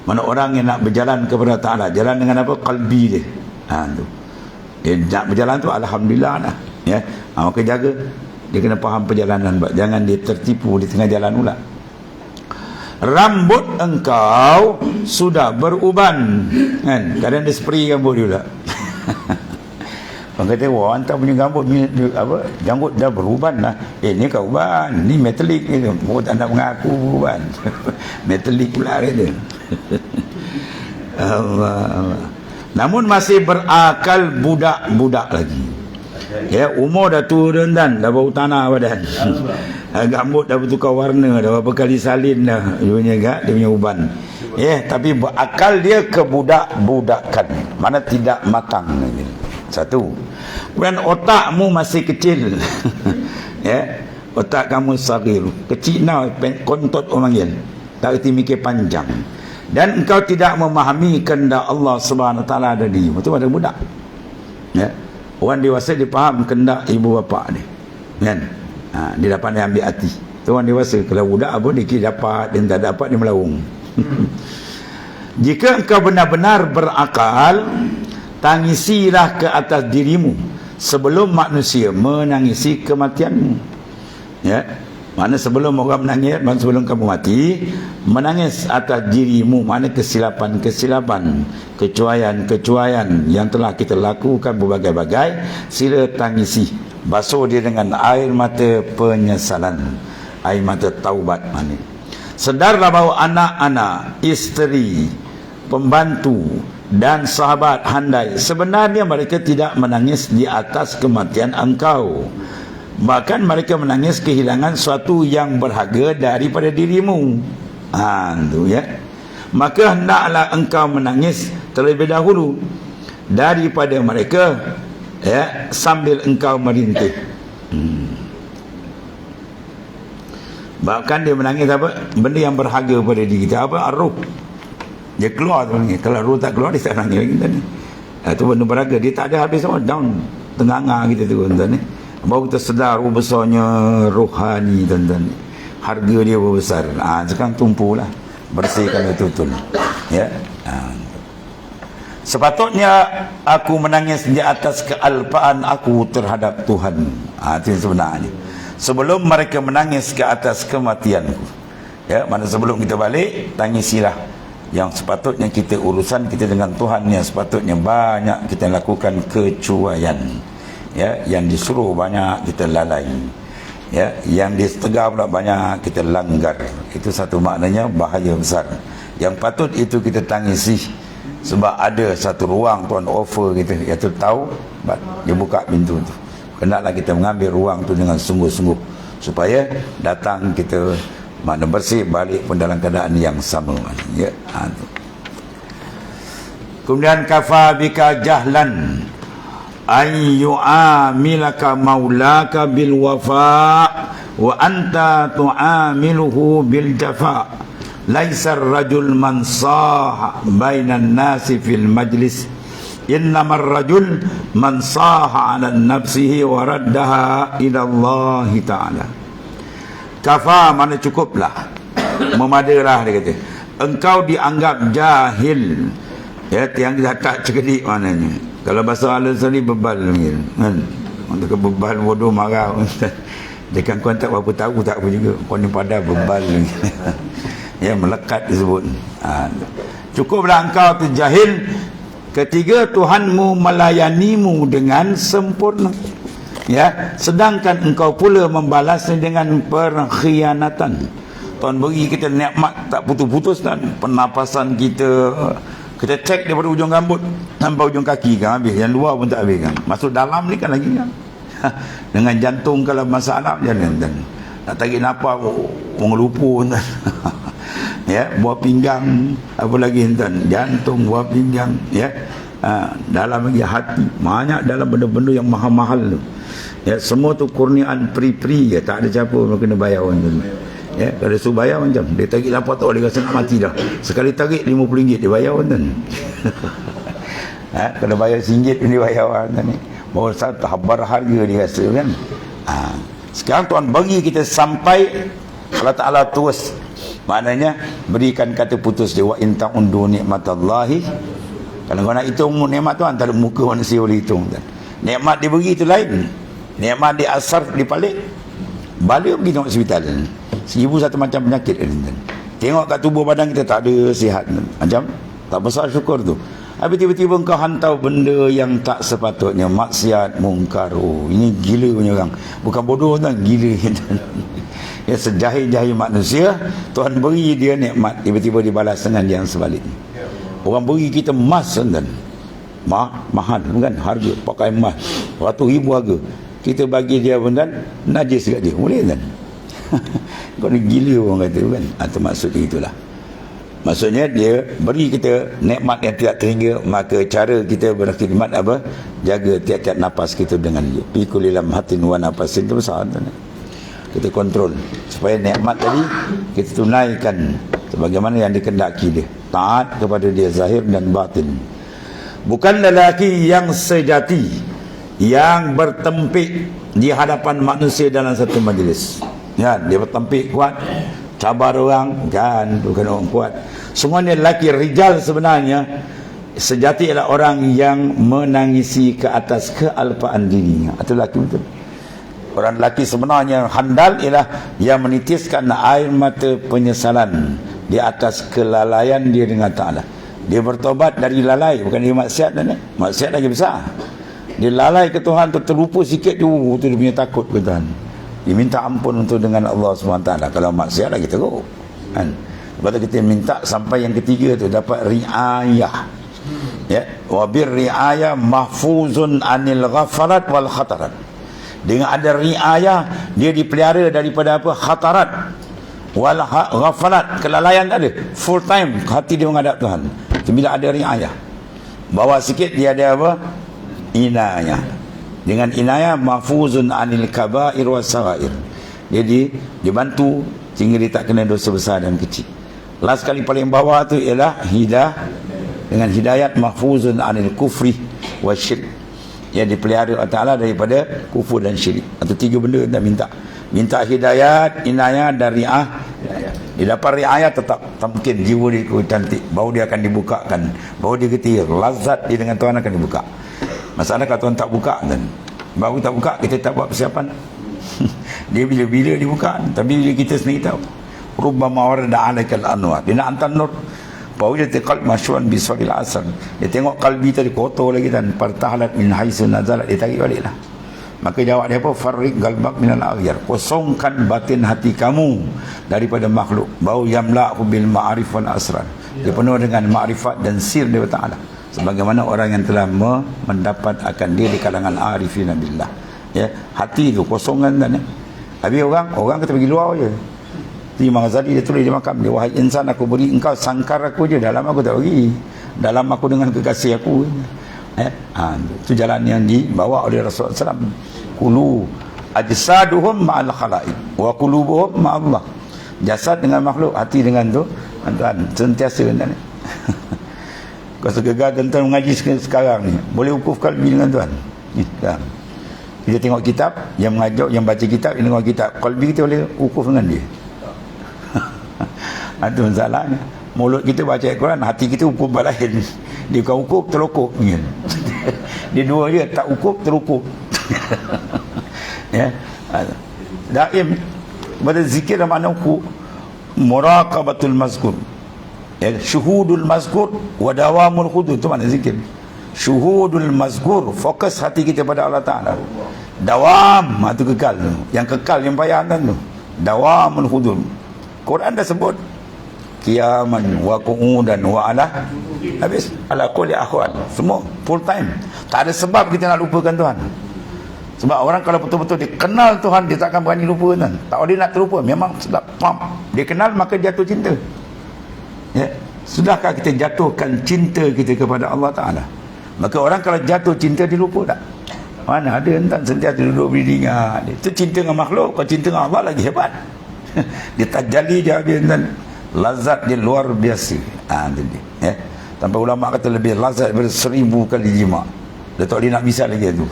Mana orang yang nak berjalan kepada Ta'ala, jalan dengan apa? Qalbi dia. Tu. Dia nak berjalan tu alhamdulillah dah. Ya, maka jaga dia kena faham perjalanan, jangan dia tertipu di tengah jalan pula. Rambut engkau sudah beruban kan, kadang dia spray rambut dia pula. Orang kata, wah, hantar punya janggut, janggut dah beruban lah. Ni kau uban, ni metalik ni. Oh, tak nak mengaku beruban. Metalik pula kata. Allah. Namun masih berakal budak-budak lagi. Ya, umur dah tua dan dah bau tanah badan. Rambut dah bertukar warna, dah berapa kali salin dah dia punya uban. Tapi berakal dia kebudak-budakan. Mana tidak matang lagi. Satu. Kemudian otakmu masih kecil. Otak kamu sagir. Kecil now, kontot orang panggil. Tak kerti mikir panjang. Dan engkau tidak memahami kehendak Allah Subhanahu Wa Taala ada di. Itu pada budak. Orang dewasa dia faham kehendak ibu bapa dia. Kan? Dia dapat dia ambil hati. Itu orang dewasa. Kalau budak apa dia kira dapat, dia tak dapat dia melaung. Jika engkau benar-benar berakal, tangisilah ke atas dirimu sebelum manusia menangisi kematianmu. Mana sebelum orang menangis, mana sebelum kamu mati, menangis atas dirimu, mana kesilapan-kesilapan, kecuaian-kecuaian yang telah kita lakukan berbagai-bagai, sila tangisi, basuh dia dengan air mata penyesalan, air mata taubat. Mana sedarlah bahawa anak-anak, isteri, pembantu dan sahabat handai, sebenarnya mereka tidak menangis di atas kematian engkau. Bahkan mereka menangis kehilangan sesuatu yang berharga daripada dirimu. Itu Maka hendaklah engkau menangis terlebih dahulu daripada mereka, sambil engkau merintih. Bahkan dia menangis apa? Benda yang berharga pada diri kita. Apa? Ar-ruh. Dia keluar tu. Kalau ruh tak keluar, dia tak nangis lagi. Itu benda berharga. Dia tak ada habis semua. Down. Tengah-tengah kita tu. Baru kita sedar besarnya rohani, tuan-tuan. Harga dia besar. Sekarang tumpulah. Bersihkan betul-betul. Sepatutnya aku menangis di atas kealpaan aku terhadap Tuhan. Itu yang sebenarnya. Sebelum mereka menangis ke atas kematianku. Mana sebelum kita balik, tangisilah. Yang sepatutnya kita urusan kita dengan Tuhan, yang sepatutnya banyak kita lakukan kecuaian. Yang disuruh banyak kita lalai. Yang disetegar pula banyak kita langgar. Itu satu maknanya bahaya besar. Yang patut itu kita tangisi. Sebab ada satu ruang Tuhan offer kita, iaitu tahu, dia buka pintu tu. Hendaklah kita mengambil ruang tu dengan sungguh-sungguh, supaya datang kita mana bersih balik pun dalam keadaan yang sama. Kemudian kafa bika jahlan an yu'amilaka maulaka bil wafa wa anta tu'amiluhu bil jafa. Laisa ar-rajul man saha bainan nasi fil majlis, innamar rajul man saha 'ala nafsihi wa raddaha ila Allah Ta'ala. Kafa mana cukuplah, memadalah dia kata. Engkau dianggap jahil, yang tak cerdik maknanya. Kalau bahasa Al-Ansari bebal kan. Untuk bebal bodoh marah. Dia kan kau tak berapa tahu tak apa juga. Kau ni pada bebal. Melekat disebut. Cukuplah engkau tu jahil ketika Tuhanmu melayanimu dengan sempurna. Sedangkan engkau pula membalasnya dengan perkhianatan. Tuhan beri kita nikmat tak putus-putus dan pernafasan kita. Kita cek daripada ujung rambut sampai ujung kaki kan habis. Yang luar pun tak habis kan. Masuk dalam ni kan lagi kan. Dengan jantung kalau masalah jangan. Nak tarik nafas orang lupa kan. Buah pinggang, apa lagi tuan? Jantung, buah pinggang, dalam lagi hati. Banyak dalam benda-benda yang mahal-mahal tu. Semua tu kurniaan pri-pri, tak ada siapa kena bayar orang tu. Kalau suruh bayar macam dia tarik lapar tak boleh rasa nak mati dah. Sekali tarik RM50 dia bayar orang tu. Kalau bayar RM1 dia bayar orang tu ni. Bahawa satu habar harga dia rasa kan. Sekarang Tuhan bagi kita sampai Allah Ta'ala terus, maknanya berikan kata putus dia, wa in ta'undu nikmatallahi. Kalau kau nak hitung nikmat Tuhan, tak ada muka manusia boleh hitung. Nikmat dia beri itu lain. Nikmat dia asar di balik. Balik pergi tengok hospital. 1001 macam penyakit. Tengok kat tubuh badan kita tak ada sihat. Macam tak besar syukur tu. Habis tiba-tiba kau hantar benda yang tak sepatutnya, maksiat, mungkar. Oh, ini gila punya orang. Bukan bodoh tuan, gila. Ya, sejahil-jahil manusia, Tuhan beri dia nikmat, tiba-tiba dibalas dengan yang sebaliknya. Orang beri kita emas tuan, mahal kan, harga pakai emas ratus ribu harga, kita bagi dia benda najis kat dia, boleh kan? Kau ni gila orang kata kan. Atau maksudnya itulah, maksudnya dia beri kita nikmat yang tidak terhingga, maka cara kita berkhidmat apa? Jaga tiap-tiap nafas kita dengan dia. Fi kulli lamhatin wa nafasin, itu besar tuan. Kita kontrol supaya nikmat tadi kita tunaikan sebagaimana yang dikehendaki dia, taat kepada dia zahir dan batin. Bukan lelaki yang sejati yang bertempik di hadapan manusia dalam satu majlis. Ya, dia bertempik kuat, cabar orang, kan, bukan orang kuat. Semuanya lelaki rijal sebenarnya sejati adalah orang yang menangisi ke atas kealpaan dirinya. Itu lelaki betul. Orang lelaki sebenarnya handal ialah yang menitiskan air mata penyesalan di atas kelalaian dia dengan Ta'ala. Dia bertobat dari lalai, bukan dia maksiat dan maksiat lagi besar. Dia lalai ke Tuhan tu, terlupa sikit tu, dia punya takut ke Tuhan. Dia minta ampun untuk dengan Allah SWT. Kalau maksiat lagi teruk kan. Lepas tu kita minta sampai yang ketiga tu dapat riayah. Ya, wa bir riayah mahfuzun anil ghafarat wal khatarat. Dengan ada riayah, dia dipelihara daripada apa? Khatarat wal ghafalat, kelalaian tak ada. Full time hati dia menghadap Tuhan. Bila ada riayah, bawa sikit dia ada apa? Inayah. Dengan inayah mahfuzun anil kabair was sagair. Jadi dibantu sehingga dia tak kena dosa besar dan kecil. Last kali paling bawah tu ialah hidayah. Dengan hidayat mahfuzun anil kufri wasyirk. Yang dipelihara Allah Ta'ala daripada kufur dan syirik. Atau tiga benda kita minta. Minta hidayat, inayah dan ri'ah. Dia dapat ri'ayah tetap tak mungkin jiwa dia cantik, baru dia akan dibukakan, baru dia kata lazat dia dengan Tuhan akan dibuka. Masalah kalau Tuhan tak buka kan, baru tak buka kita tak buat persiapan. Dia bila-bila dibuka, tapi bila kita sendiri tahu rubbama warada alaikal anwar, dia nak hantar nur, baru dia qalb masyuan bisalil asr, dia tengok kalbi tadi kotor lagi dan partahlat min haisu nazalat, dia tarik balik lah. Maka jawab dia apa? Farriq galbak minal aghyar, kosongkan batin hati kamu daripada makhluk, bau yamla'u bil ma'arif wal asrar, dia penuh dengan ma'rifat dan sir dia Ta'ala, sebagaimana orang yang telah mendapat akan dia di kalangan arifin billah. Ya, hati itu kosongan dan ya. Habis orang kata pergi luar je. Imam Ghazali dia tulis di makam dia, wahai insan, aku beri engkau sangkar aku je, dalam aku tak bagi, dalam aku dengan kekasih aku. Itu jalan yang dibawa oleh Rasulullah SAW. Kulu ajsaduhum ma'al khalaik wa qulubuhum ma'allah. Jasad dengan makhluk, hati dengan tu Tuhan, sentiasa kan. Kau segegar tentang mengaji sekarang ni, boleh ukuf kalbi dengan Tuhan ni, dah. Kita tengok kitab, yang mengajar, yang baca kitab, yang tengok kitab, kalbi kita boleh ukuf dengan dia. Itu masalahnya. Mulut kita baca Al-Quran, hati kita ukuf balahin. Dia bukan ukuf, terukuf. Dia dua je, tak ukuf, terukuf. Ya. Daim pada zikir makna muraqabatul mazkur. Ya, syuhudul mazkur wa dawamul hudud, itu makna zikir. Syuhudul mazkur, fokus hati kita pada Allah Ta'ala. Dawam, itu kekal tu. Yang kekal, yang payah tu. Dawamul hudud. Quran dah sebut qiyaman wa qu'udan wa ala, habis ala kulli akhwan, semua full time. Tak ada sebab kita nak lupakan Tuhan. Sebab orang kalau betul-betul dia kenal Tuhan, dia takkan berani lupa Tuhan. Tak boleh nak terlupa, memang sedap. Dia kenal maka jatuh cinta. Ya, sudahkah kita jatuhkan cinta kita kepada Allah Ta'ala? Maka orang kalau jatuh cinta, dia lupa tak? Mana ada entah sentiasa duduk berdingat. Itu cinta dengan makhluk. Kalau cinta dengan Allah lagi hebat. Dia tajalli dia habis dan lazat dia luar biasa. Ya. Sampai ulama kata lebih lazat daripada 1000 kali jima. Dia tak boleh nak bisa lagi tu.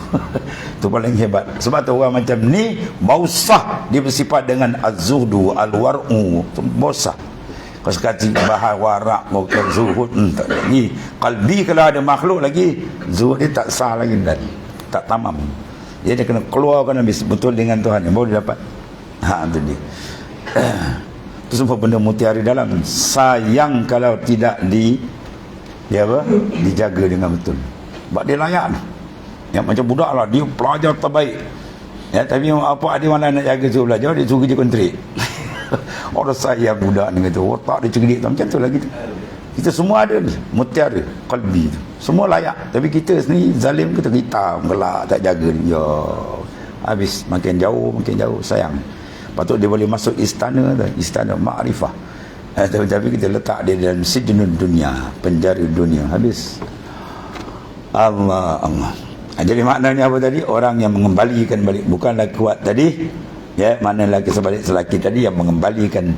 Itu paling hebat. Sebab tu orang macam ni bausah, dia bersifat dengan az-zuhdu al-war'u, bosah. Kau sekali bahar warak mau ke zuhud, tak ada. Ni kalbi kalau ada makhluk lagi, zuhud dia tak sah lagi dan tak tamam. Dia kena keluarkan habis betul dengan Tuhan yang baru dia dapat. Itu dia. Itu semua benda mutiara dalam. Sayang kalau tidak dia apa? Dijaga dengan betul. Sebab dia layak ni. Yang macam budak lah, dia pelajar terbaik. Ya, tapi apa ada mana nak jaga suruh belajar, dia suruh kerja kontrak. Orang sayang budak ni kata, otak dia cerdik macam tu lah kita. Kita semua ada ni, mutiara, qalbi tu. Semua layak. Tapi kita sendiri zalim kita gelak, tak jaga ni. Ya, habis makin jauh, sayang. Patut dia boleh masuk istana tu, istana ma'rifah. Tapi kita letak dia dalam sijnun dunia, penjara dunia. Habis. Allah. Jadi maknanya apa tadi? Orang yang mengembalikan balik, bukanlah kuat tadi, ya, mana lelaki sebalik selaki tadi yang mengembalikan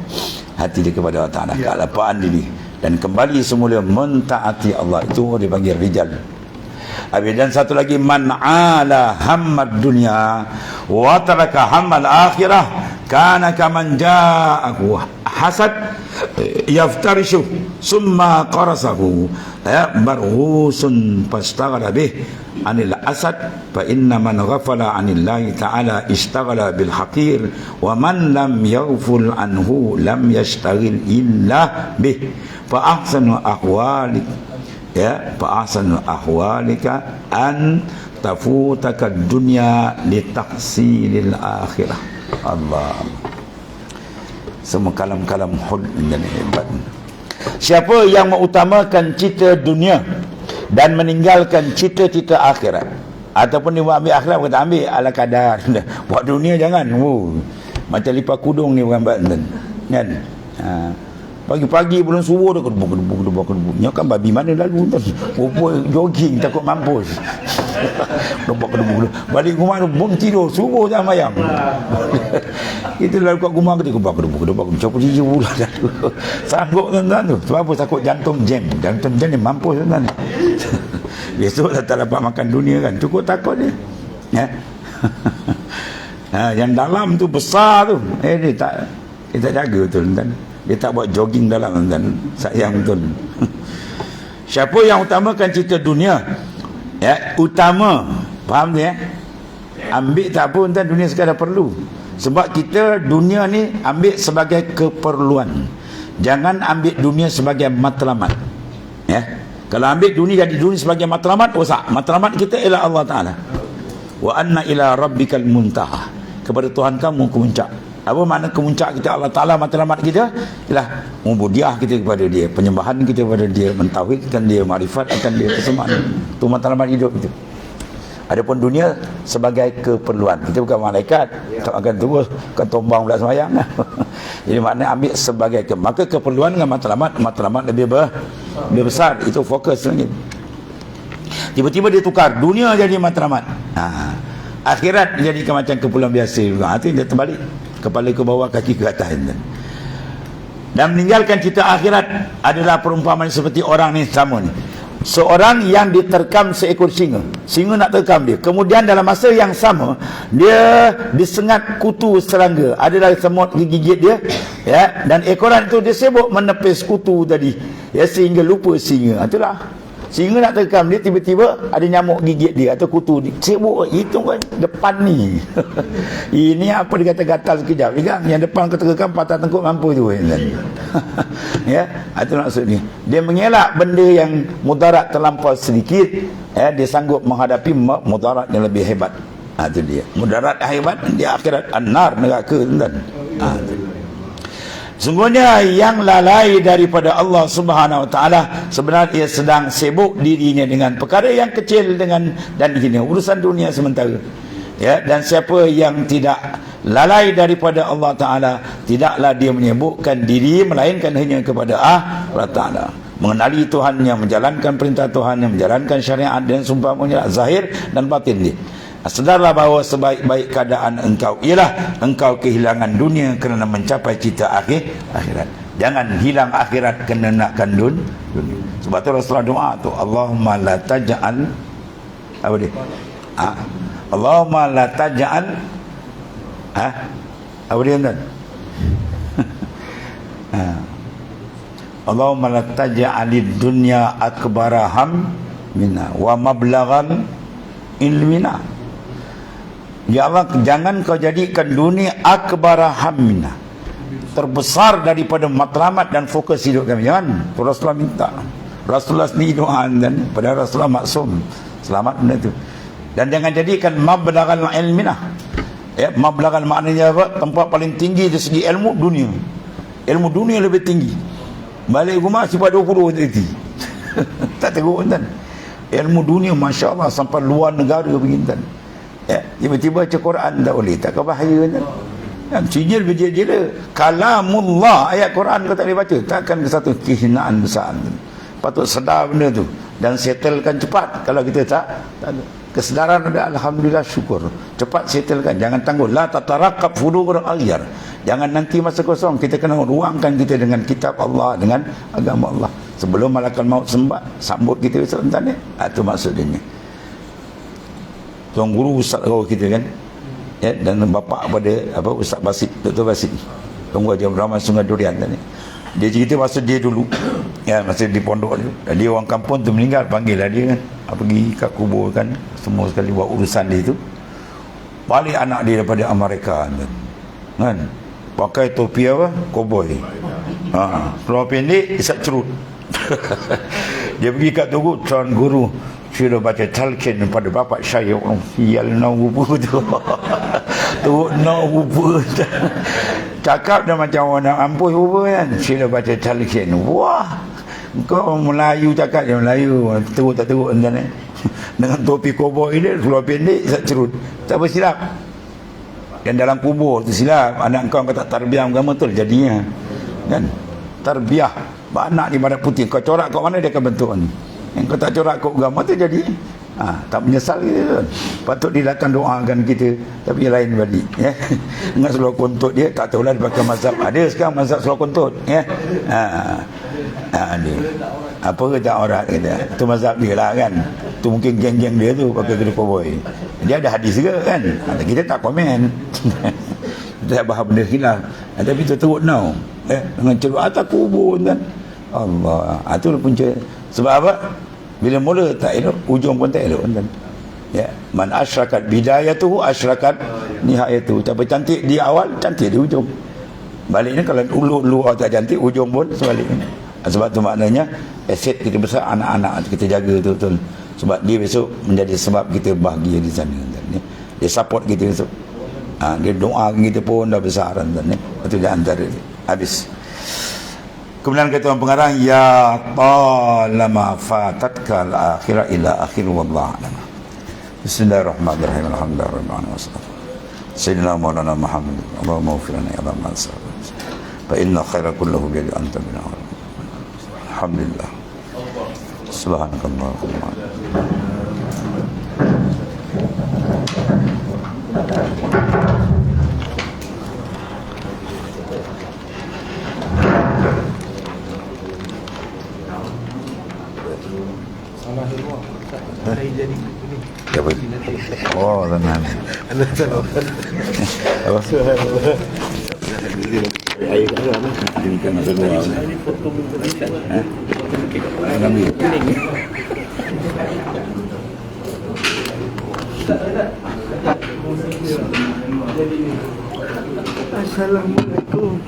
hati dia kepada Allah Ta'ala, kealpaan diri, dan kembali semula mentaati Allah. Itu dipanggil rijal. Habis, dan satu lagi, man ala hammad dunya wa taraka hammal akhirah kana kaman ja'ahu hasad yaftarishu summa qarasahu barhusun fastaghala bih anil asad fa inna man ghafala anillahi ta'ala istaghala bil haqir wa man lam yaghful anhu lam yashtaghil illa bih fa ahsanu ahwalik fa ahsanu ahwalika an tafutaka dunya litahsilil akhirah. Allah. Semua kalam-kalam hud dan hebat. Siapa yang mengutamakan cita dunia dan meninggalkan cita-cita akhirat, ataupun dia ambil akhirat, kata ambil ala kadar, buat dunia jangan. Macam lipat kudung ni bukan kan? Pagi-pagi bulan subuh dah kedebuk. Ni kan babi mana lalu tu? Jogging takut mampus. Kedebuk. Balik rumah tu bung tidur, subuh dah mayang. Kita lalu kat rumah kita kedebuk. Coba dia pula dah. Sanggup tuan-tuan tu. Sebab apa? Takut jantung jam. Jantung jam ni mampus tuan-tuan. Besok dah tak dapat makan dunia kan. Cukup takut dia. Ya. Yang dalam tu besar tu. Dia tak jaga tu tuan-tuan. Dia tak buat jogging dalam dan sayang betul. Siapa yang utamakan cerita dunia, ya, utama, faham dia? Ambil tak apa tuan, dunia sekadar perlu. Sebab kita dunia ni ambil sebagai keperluan. Jangan ambil dunia sebagai matlamat. Ya. Kalau ambil dunia jadi dunia sebagai matlamat, rosak. Matlamat kita ialah Allah Taala. Wa anna ila rabbikal muntaha. Kepada Tuhan kamu kemuncak. Apa makna kemuncak kita Allah Ta'ala, matlamat kita ialah ubudiah kita kepada dia, penyembahan kita kepada dia, mentauhidkan dia, makrifatkan dia, kesemaan. Itu matlamat hidup itu. Adapun dunia sebagai keperluan. Kita bukan malaikat, tak akan terus kan tombang pula semayang. Jadi makna ambil sebagai maka keperluan dengan matlamat lebih besar. Itu fokus lagi. Tiba-tiba dia tukar dunia jadi matlamat. Akhirat jadi macam keperluan biasa juga. Itu dia terbalik. Kepala ke bawah, kaki ke atas. Dan meninggalkan cita akhirat adalah perumpamaan seperti orang ni sama ni. Seorang yang diterkam seekor singa. Singa nak terkam dia. Kemudian dalam masa yang sama, dia disengat kutu serangga. Adalah semut gigit dia. Ya, dan ekoran itu dia sibuk menepis kutu tadi. Ya, sehingga lupa singa. Itulah. Singa nak terkam dia, tiba-tiba ada nyamuk gigit dia atau kutu dia. Sibuk, itu kan depan ni. Ini apa dia kata gatal sekejap. Yang depan keterkam patah tengkuk mampu tu. Ya, itu maksudnya. Dia mengelak benda yang mudarat terlampau sedikit. Ya, dia sanggup menghadapi mudarat yang lebih hebat. Itu dia. Mudarat hebat di akhirat, an-nar, neraka. Sungguhnya yang lalai daripada Allah Subhanahu Wa Taala sebenarnya ia sedang sibuk dirinya dengan perkara yang kecil dan hina, urusan dunia sementara. Ya, dan siapa yang tidak lalai daripada Allah Taala, tidaklah dia menyibukkan diri melainkan hanya kepada Allah Taala. Mengenali Tuhannya, menjalankan perintah Tuhannya, menjalankan syariat dan sumpahnya zahir dan batin dia. Sedarlah bahawa sebaik-baik keadaan engkau ialah engkau kehilangan dunia kerana mencapai cita akhirat. Jangan hilang akhirat kerana nakkan dunia. Sebab tu Rasulullah doa tu, Allahumma la taj'al apa dia? Allahumma la taj'al apa dia tuan? Allahumma la taj'alid dunya akbara hammina wa mablaghan ilmina. Ya Allah, jangan kau jadikan dunia akbara hammina, terbesar daripada matlamat dan fokus hidup kami. Jangan. Rasulullah minta Rasulullah sendiri doa dan padahal Rasulullah maksum. Selamat benda tu. Dan jangan jadikan mablaghal ilminah. Ya, mablaghal maknanya apa? Tempat paling tinggi dari segi ilmu dunia. Ilmu dunia lebih tinggi. Balik rumah sifat 20 tadi. Tak teruk kan? Ilmu dunia masya-Allah sampai luar negara begini kan. Ya, tiba-tiba baca Quran tak boleh, tak ke bahaya kan? Cijil berjela-jela kalamullah, ayat Quran kau tak boleh baca, takkan ke satu kehinaan besar. Patut sedar benda tu dan settlekan cepat. Kalau kita tak ada kesedaran, ada alhamdulillah, syukur, cepat settlekan, jangan tangguh. La tatarakab fudur al-aghyar, jangan nanti masa kosong. Kita kena ruangkan kita dengan kitab Allah, dengan agama Allah sebelum malakal maut sambut kita sebentar ni. Itu maksudnya. Tuan guru ustaz kau kita kan, ya, dan bapa pada apa Ustaz Basit, Dr. Basit, Tunggu Haji Abdul Rahman Sungai Durian tadi. Dia cerita masa dia dulu, ya, masa di pondok tu, dia orang kampung tu meninggal, panggil lah dia kan, pergi kat kubur kan, semua sekali buat urusan dia tu. Balik anak dia daripada Amerika kan, pakai topi apa, cowboy, keluar pendek, isap cerut. Dia pergi kat tunggu, tuan guru, saya dah baca talqin pada bapak saya, orang sial nak rupa tu. Tu nak rupa. Cakap dah macam orang nak ampuh rupa kan. Saya dah baca talqin. Wah, kau Melayu cakap dia Melayu. Teruk tak teruk kan eh? Dengan topi koboi dia, keluar pendek, isap cerut. Tak bersilap. Dan dalam kubur tu silap. Anak kau kata tarbiyah agama tu jadinya. Kan? Tarbiyah. Anak di barat putih. Kau corak kat mana dia akan bentuk ni. Yang kau tak corak kat agama tu jadi tak menyesal kita. Patut dia datang doakan kita. Tapi yang lain balik ya. Dengan seluar kontut dia, tak tahulah dia pakai mazhab. Ada sekarang mazhab seluar kontut ya. Ada. Apa ke tak orang kata. Itu mazhab dia lah kan. Tu mungkin geng-geng dia tu pakai kedua cowboy. Dia ada hadis juga kan. Kita tak komen. Kita tak bahas benda khilaf. Tapi tu teruk now. Dengan celup atas kubur kan. Allah. Itu punca. Sebab apa? Bila mula tak elok, ujung pun tak elok kan. Ya, man asyrakat bidayatuhu asyrakat nihayatuhu. Tapi cantik di awal, cantik di ujung. Baliknya kalau luar tak cantik, ujung pun sebaliknya. Sebab tu maknanya aset kita besar, anak-anak kita jaga betul-betul. Sebab dia besok menjadi sebab kita bahagia di sana kan. Dia support kita besok. Dia doa kita pun dah besar kan. Itu di antara habis. Kemudian kata orang pengarang, ya talama fatatka al-akhirah ila akhir wallahu a'lam. Bismillahirrahmanirrahim. Alhamdulillah wassalatu. Sayyidina Maulana Muhammad. Allahumma ighfir lana ya rabbal alamin. Fa inna khaira kullahu bi yadi anta bina. Alhamdulillah. Subhanakallahumma. Oh, tenang. Apa? Assalamualaikum.